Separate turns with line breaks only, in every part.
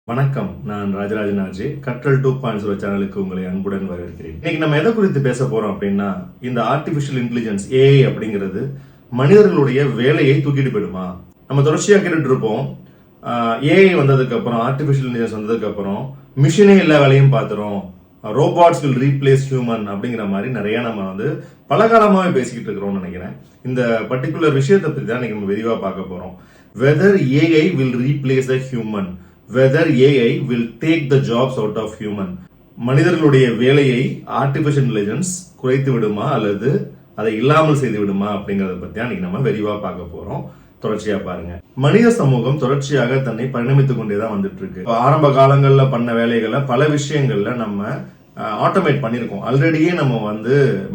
வணக்கம், நான் ராஜராஜனாஜி. Katral2.0 சேனலுக்கு உங்களை அன்புடன் வரவேற்கிறேன். இன்னைக்கு நம்ம எதை குறித்து பேச போறோம் அப்படின்னா, இந்த ஆர்டிபிஷியல் இன்டெலிஜென்ஸ் ஏஐ அப்படிங்கிறது மனிதர்களுடைய வேலையை தூக்கிட்டு போயிடுமா? நம்ம தொடர்ச்சியா கேட்டுட்டு இருப்போம், ஏஐ வந்ததுக்கு அப்புறம், ஆர்டிபிஷியல் இன்டெலிஜென்ஸ் வந்ததுக்கு அப்புறம் மிஷினே எல்லா வேலையும் பார்த்துரும், ரோபாட்ஸ் வில் ரீப்ளேஸ் ஹியூமன் அப்படிங்கிற மாதிரி நிறைய நம்ம பல காலமாவே பேசிக்கிட்டு இருக்கிறோம்னு நினைக்கிறேன். இந்த பர்டிகுலர் விஷயத்தை பத்தி தான் நம்ம விரிவா பார்க்க போறோம். Whether AI will replace the human, whether AI will take the jobs out of human. மனிதர்களுடைய வேலையை ஆர்டிபிஷியல் இன்டெலிஜென்ஸ் குறைத்து விடுமா அல்லது அதை இல்லாமல் செய்து விடுமா அப்படிங்கறத பத்தி இன்னைக்கு நம்ம விரிவா பார்க்க போறோம். தொடர்ச்சியா பாருங்க. மனித சமூகம் தொடர்ச்சியாக தன்னை பரிணமித்துக் கொண்டேதான் வந்துட்டு இருக்கு. ஆரம்ப காலங்கள்ல பண்ண வேலைகளை பல விஷயங்கள்ல நம்ம ஆட்டோமேட் பண்ணிருக்கோம். ஆல்ரெடியே நம்ம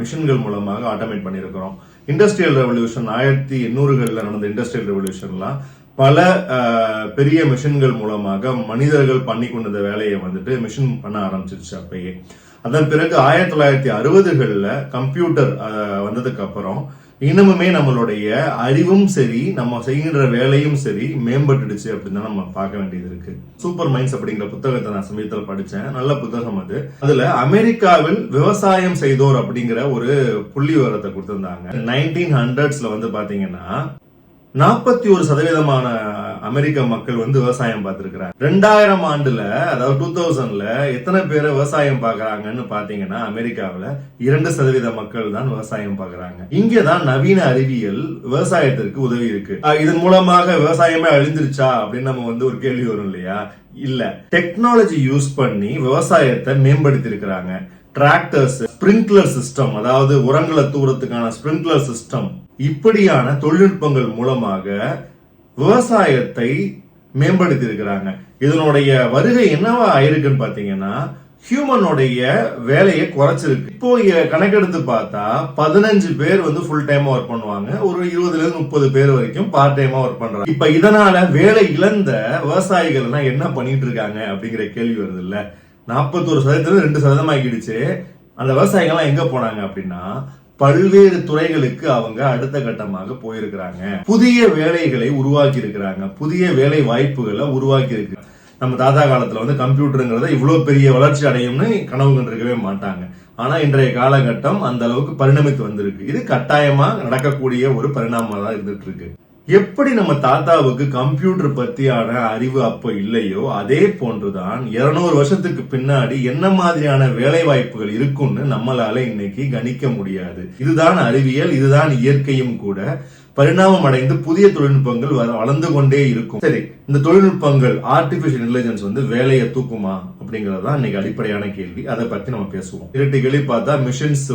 மிஷின்கள் மூலமாக ஆட்டோமேட் பண்ணிருக்கிறோம். இண்டஸ்ட்ரியல் ரெவல்யூஷன் 1800களில் நடந்த இண்டஸ்ட்ரியல் ரெவல்யூஷன்லாம் பல பெரிய மிஷின்கள் மூலமாக மனிதர்கள் பண்ணி கொண்ட வேலையை மிஷின் பண்ண ஆரம்பிச்சிருச்சு அப்பயே. அதன் பிறகு 1960களில் கம்ப்யூட்டர் வந்ததுக்கு அப்புறம் இன்னமுமே நம்மளுடைய அறிவும் சரி, நம்ம செய்கின்ற வேலையும் சரி மேம்பட்டுடுச்சு அப்படின்னு தான் நம்ம பார்க்க வேண்டியது இருக்கு. சூப்பர் மைண்ட்ஸ் அப்படிங்கிற புத்தகத்தை நான் சமீபத்தில் படிச்சேன். நல்ல புத்தகம் அது. அதுல அமெரிக்காவில் விவசாயம் செய்தோர் அப்படிங்கிற ஒரு புள்ளி விவரத்தை கொடுத்திருந்தாங்க. 1900ஸ்ல பாத்தீங்கன்னா 41% அமெரிக்க மக்கள் விவசாயம் பார்த்திருக்கிறாங்க. 2000 ஆண்டுல, அதாவது 2000ல எத்தனை பேர் விவசாயம் பாக்குறாங்கன்னு பாத்தீங்கன்னா அமெரிக்காவில 2% மக்கள் தான் விவசாயம் பாக்குறாங்க. இங்கதான் நவீன அறிவியல் விவசாயத்திற்கு உதவி இருக்கு. இதன் மூலமாக விவசாயமே அழிந்துருச்சா அப்படின்னு நம்ம ஒரு கேள்வி வரும் இல்லையா? இல்ல, டெக்னாலஜி யூஸ் பண்ணி விவசாயத்தை மேம்படுத்தி இருக்கிறாங்க. டிராக்டர்ஸ், ஸ்பிரிங்க்லர் சிஸ்டம், அதாவது உரங்களை தூரத்துக்கான ஸ்பிரிங்க்லர் சிஸ்டம், இப்படியான தொழில்நுட்பங்கள் மூலமாக விவசாயத்தை மேம்படுத்தி இருக்கிறாங்க. இதனுடைய வருகை என்னவா ஆயிருக்குன்னு பாத்தீங்கன்னா, ஹியூமனுடைய வேலையை குறைச்சிருக்கு. இப்போ கணக்கெடுத்து பார்த்தா 15 பேர் ஃபுல் டைமா ஒர்க் பண்ணுவாங்க, ஒரு 20ல இருந்து 30 பேர் வரைக்கும் பார்ட் டைமா ஒர்க் பண்றாங்க. இப்ப இதனால வேலை இழந்த விவசாயிகள் என்ன பண்ணிட்டு இருக்காங்க அப்படிங்கிற கேள்வி வருது இல்ல. 41% 2% ஆகிடுச்சு. அந்த விவசாயிகள் எங்க போனாங்க அப்படின்னா, பல்வேறு துறைகளுக்கு அவங்க அடுத்த கட்டமாக போயிருக்கிறாங்க. புதிய வேலைகளை உருவாக்கி இருக்கிறாங்க, புதிய வேலை வாய்ப்புகளை உருவாக்கி இருக்கு. நம்ம தாத்தா காலத்துல கம்ப்யூட்டருங்கிறத இவ்வளவு பெரிய வளர்ச்சி அடையும்னு கனவு கண்டிருக்கவே மாட்டாங்க. ஆனா இன்றைய காலகட்டம் அந்த அளவுக்கு பரிணமித்து வந்திருக்கு. இது கட்டாயமா நடக்கக்கூடிய ஒரு பரிணாமமா தான் இருந்துட்டு இருக்கு. எப்படி நம்ம தாத்தாவுக்கு கம்ப்யூட்டர் பத்தியான அறிவு அப்ப இல்லையோ, அதே போன்றுதான் 200 வருஷத்துக்கு பின்னாடி என்ன மாதிரியான வேலை வாய்ப்புகள் இருக்கும்னு நம்மளால இன்னைக்கு கணிக்க முடியாது. இதுதான் அறிவியல், இதுதான் இயற்கையும் கூட. பரிணாமம் அடைந்து புதிய தொழில்நுட்பங்கள் வளர்ந்து கொண்டே இருக்கும். சரி, இந்த தொழில்நுட்பங்கள் ஆர்டிபிஷியல் இன்டெலிஜென்ஸ் வேலையை தூக்குமா அப்படிங்கறதுதான் இன்னைக்கு அடிப்படையான கேள்வி. அதை பத்தி நம்ம பேசுவோம். இரண்டு பார்த்தா மிஷின்ஸ்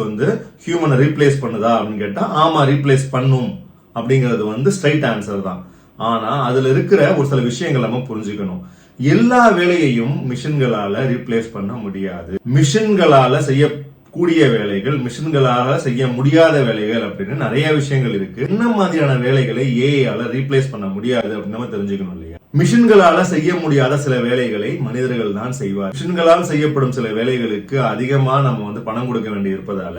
ஹியூமனை ரீப்ளேஸ் பண்ணுதா அப்படின்னு கேட்டா, ஆமா, ரீப்ளேஸ் பண்ணும் அப்படிங்கிறது ஸ்ட்ரைட் ஆன்சர் தான். ஆனா அதுல இருக்கிற ஒரு சில விஷயங்கள் நம்ம புரிஞ்சுக்கணும். எல்லா வேலையையும் மிஷின்களால ரீப்ளேஸ் பண்ண முடியாது. மிஷின்களால செய்யக்கூடிய வேலைகள், மிஷின்களால செய்ய முடியாத வேலைகள் அப்படின்னு நிறைய விஷயங்கள் இருக்கு. என்ன மாதிரியான வேலைகளை ஏஐயால ரீப்ளேஸ் பண்ண முடியாது அப்படின்னு நம்ம தெரிஞ்சுக்கணும் இல்லையா? மிஷின்களால செய்ய முடியாத சில வேலைகளை மனிதர்கள் தான் செய்வார். மிஷின்களால் செய்யப்படும் சில வேலைகளுக்கு அதிகமா நம்ம பணம் கொடுக்க வேண்டி இருப்பதால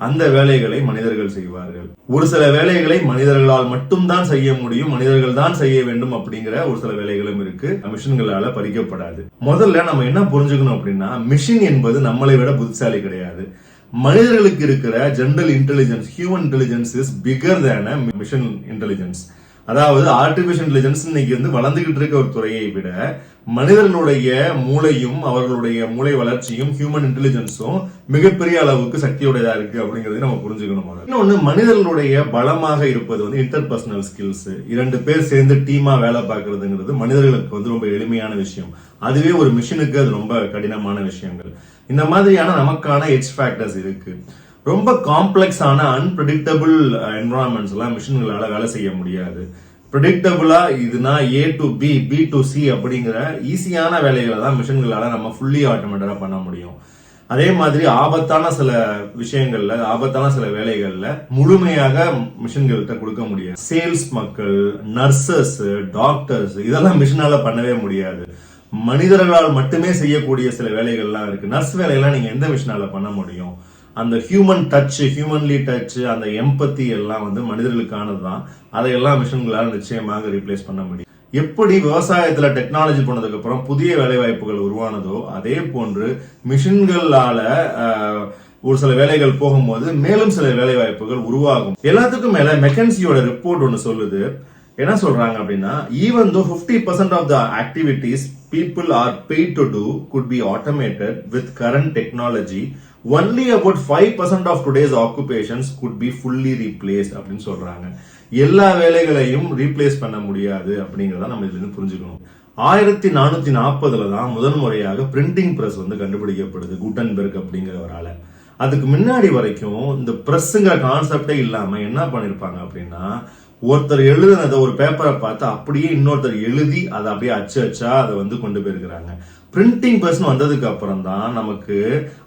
அந்த வேலைகளை மனிதர்கள் செய்வார்கள். ஒரு சில வேலைகளை மனிதர்களால் மட்டும்தான் செய்ய முடியும், மனிதர்கள் தான் செய்ய வேண்டும் அப்படிங்கிற ஒரு சில வேலைகளும் இருக்கு, மிஷின்களால பறிக்கப்படாது. முதல்ல நம்ம என்ன புரிஞ்சுக்கணும் அப்படின்னா, மிஷின் என்பது நம்மளை விட புத்திசாலி கிடையாது. மனிதர்களுக்கு இருக்கிற general intelligence, human intelligence is bigger than machine intelligence. அதாவது ஆர்டிபிஷியல் இன்டெலிஜென்ஸ் இன்னைக்கு வளர்ந்துகிட்டு இருக்க ஒரு துறையை விட மனிதர்களுடைய மூளையும் அவர்களுடைய மூளை வளர்ச்சியும் ஹியூமன் இன்டெலிஜென்ஸும் மிகப்பெரிய அளவுக்கு சக்தியுடையதா இருக்கு அப்படிங்கறத நம்ம புரிஞ்சுக்கணும். இன்னொன்னு, மனிதர்களுடைய பலமாக இருப்பது இன்டர்பர்சனல் ஸ்கில்ஸ். 2 பேர் சேர்ந்து டீமா வேலை பார்க்கறதுங்கிறது மனிதர்களுக்கு ரொம்ப எளிமையான விஷயம். அதுவே ஒரு மிஷினுக்கு அது ரொம்ப கடினமான விஷயங்கள். இந்த மாதிரியான நமக்கான எட்ஜ் ஃபேக்டர்ஸ் இருக்கு. ரொம்ப காம்ப்ளெக்ஸான அன்பிரடிக்டபிள் என்விரான்மெண்ட்ஸ் எல்லாம் மிஷின்களால வேலை செய்ய முடியாது. ப்ரெடிக்டபிளா இதுனா A to B, B to C அப்படிங்கிற ஈஸியான வேலைகளை தான் மிஷின்களால நம்ம ஃபுல்லி ஆட்டோமேட்டடா பண்ண முடியும். அதே மாதிரி ஆபத்தான சில விஷயங்கள்ல, ஆபத்தான சில வேலைகள்ல முழுமையாக மிஷின்கள்கிட்ட கொடுக்க முடியாது. சேல்ஸ் மக்கள், நர்சஸ், டாக்டர்ஸ், இதெல்லாம் மிஷினால பண்ணவே முடியாது. மனிதர்களால் மட்டுமே செய்யக்கூடிய சில வேலைகள்லாம் இருக்கு. நர்ஸ் வேலையெல்லாம் நீங்க எந்த மிஷினால பண்ண முடியும்? அந்த ஹியூமன் டச், ஹியூமன்லி டச், அந்த எம்பத்தி எல்லாம் மனிதர்களுக்கானது தான். அதையெல்லாம் மிஷின்களால் நிச்சயமாக ரீப்ளேஸ் பண்ண முடியும். எப்படி விவசாயத்துல டெக்னாலஜி போனதுக்கு அப்புறம் புதிய வேலை வாய்ப்புகள் உருவானதோ அதே போன்று மிஷின்களால ஒரு சில வேலைகள் போகும்போது மேலும் சில வேலை வாய்ப்புகள் உருவாகும். எல்லாத்துக்கும் மேல மெக்கன்சியோட ரிப்போர்ட் ஒன்னு சொல்லுது. என்ன சொல்றாங்க அப்படின்னா, even though 50% of the activities people are paid to do could be automated with current technology, only about 5% of today's occupations could be fully replaced அப்படின்னு சொல்றாங்க. எல்லா வேலைகளையும் ரீப்ளேஸ் பண்ண முடியாது அப்படிங்கறத நம்ம இதுல இருந்து புரிஞ்சுக்கணும். 1440 தான் முதல் முறையாக பிரிண்டிங் பிரஸ் கண்டுபிடிக்கப்படுது குட்டன்பெர்க் அப்படிங்கிறவரால. அதுக்கு முன்னாடி வரைக்கும் இந்த பிரஸ்ங்கிற கான்செப்டே இல்லாம என்ன பண்ணிருப்பாங்க அப்படின்னா, ஒருத்தர் எழுதுனதை ஒரு பேப்பரை பார்த்து அப்படியே இன்னொருத்தர் எழுதி அதை அப்படியே அச்சா அதை கொண்டு போயிருக்கிறாங்க. பிரிண்டிங் பிரஸ் வந்ததுக்கு அப்புறம் தான் நமக்கு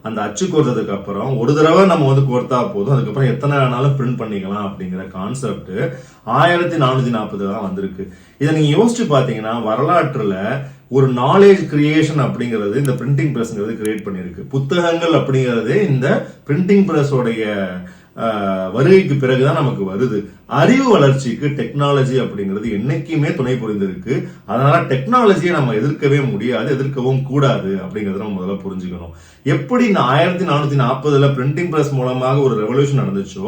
அந்த அச்சு கோர்த்ததுக்கு அப்புறம் ஒரு தடவை நம்ம கோர்த்தா போதும், அதுக்கப்புறம் எத்தனை வேணாலும் பிரிண்ட் பண்ணிக்கலாம் அப்படிங்கிற கான்செப்ட் 1440 தான் வந்திருக்கு. இதை நீங்க யோசிச்சு பாத்தீங்கன்னா வரலாற்றுல ஒரு நாலேஜ் கிரியேஷன் அப்படிங்கிறது இந்த பிரிண்டிங் பிரஸ்ங்கிறது கிரியேட் பண்ணிருக்கு. புத்தகங்கள் அப்படிங்கிறது இந்த பிரிண்டிங் பிரஸோடைய வருகைக்கு பிறகுதான் நமக்கு வருது. அறிவு வளர்ச்சிக்கு டெக்னாலஜி அப்படிங்கிறது என்னைக்குமே துணை புரிந்திருக்கு. அதனால டெக்னாலஜியை நம்ம எதிர்க்கவே முடியாது, எதிர்க்கவும் கூடாது அப்படிங்கறத நம்ம முதல்ல புரிஞ்சுக்கணும். எப்படி இந்த 1440 பிரிண்டிங் பிரஸ் மூலமாக ஒரு ரெவல்யூஷன் நடந்துச்சோ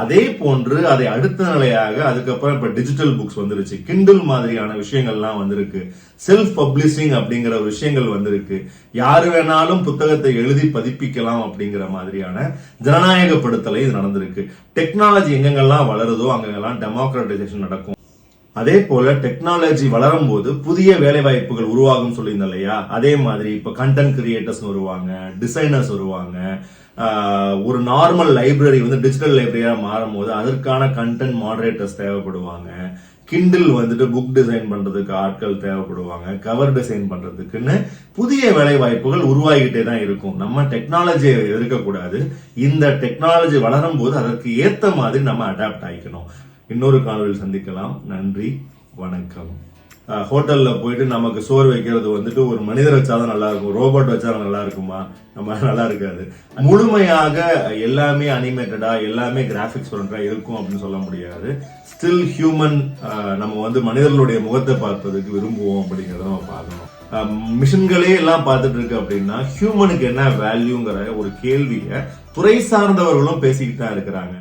அதே போன்று அதை அடுத்த நிலையாக அதுக்கப்புறம் இப்ப டிஜிட்டல் புக்ஸ் வந்துருச்சு, கிண்டில் மாதிரியான விஷயங்கள்லாம் வந்திருக்கு, செல்ஃப் பப்ளிஷிங் அப்படிங்கிற விஷயங்கள் வந்திருக்கு, யாரு வேணாலும் புத்தகத்தை எழுதி பதிப்பிக்கலாம் அப்படிங்கிற மாதிரியான ஜனநாயகப்படுத்தலை இது நடந்திருக்கு. டெக்னாலஜி எங்கெங்கெல்லாம் வளருதோ அங்கெல்லாம் டெமோக்ராட்டைசேஷன் நடக்கும். அதே போல டெக்னாலஜி வளரும் போது புதிய வேலை வாய்ப்புகள் உருவாகும் சொல்லியிருந்தோம் இல்லையா, அதே மாதிரி இப்ப கண்டென்ட் கிரியேட்டர்ஸ் வருவாங்க, டிசைனர்ஸ் வருவாங்க. ஒரு நார்மல் லைப்ரரி டிஜிட்டல் லைப்ரரியா மாறும் போது அதற்கான கண்டென்ட் மாடரேட்டர்ஸ் தேவைப்படுவாங்க. கிண்டில் புக் டிசைன் பண்றதுக்கு ஆட்கள் தேவைப்படுவாங்க, கவர் டிசைன் பண்றதுக்குன்னு புதிய வேலை வாய்ப்புகள் உருவாகிட்டே தான் இருக்கும். நம்ம டெக்னாலஜியை எதிர்க்க கூடாது. இந்த டெக்னாலஜி வளரும் போது அதற்கு ஏத்த மாதிரி நம்ம அடாப்ட் ஆகிக்கணும். இன்னொரு காணொலியில் சந்திக்கலாம். நன்றி, வணக்கம். ஹோட்டல்ல போயிட்டு நமக்கு சோறு வைக்கிறது ஒரு மனிதர் வச்சாதான் நல்லா இருக்கும், ரோபோட் வச்சாலும் நல்லா இருக்குமா? நம்ம நல்லா இருக்காது. முழுமையாக எல்லாமே அனிமேட்டடா எல்லாமே கிராபிக்ஸ் இருக்கும் அப்படின்னு சொல்ல முடியாது. ஸ்டில் ஹியூமன், நம்ம மனிதர்களுடைய முகத்தை பார்ப்பதற்கு விரும்புவோம் அப்படிங்கறத நம்ம பார்க்கணும். மிஷின்களே எல்லாம் பார்த்துட்டு இருக்கு அப்படின்னா ஹியூமனுக்கு என்ன வேல்யூங்கிற ஒரு கேள்வியை துறை சார்ந்தவர்களும் பேசிக்கிட்டு தான் இருக்கிறாங்க.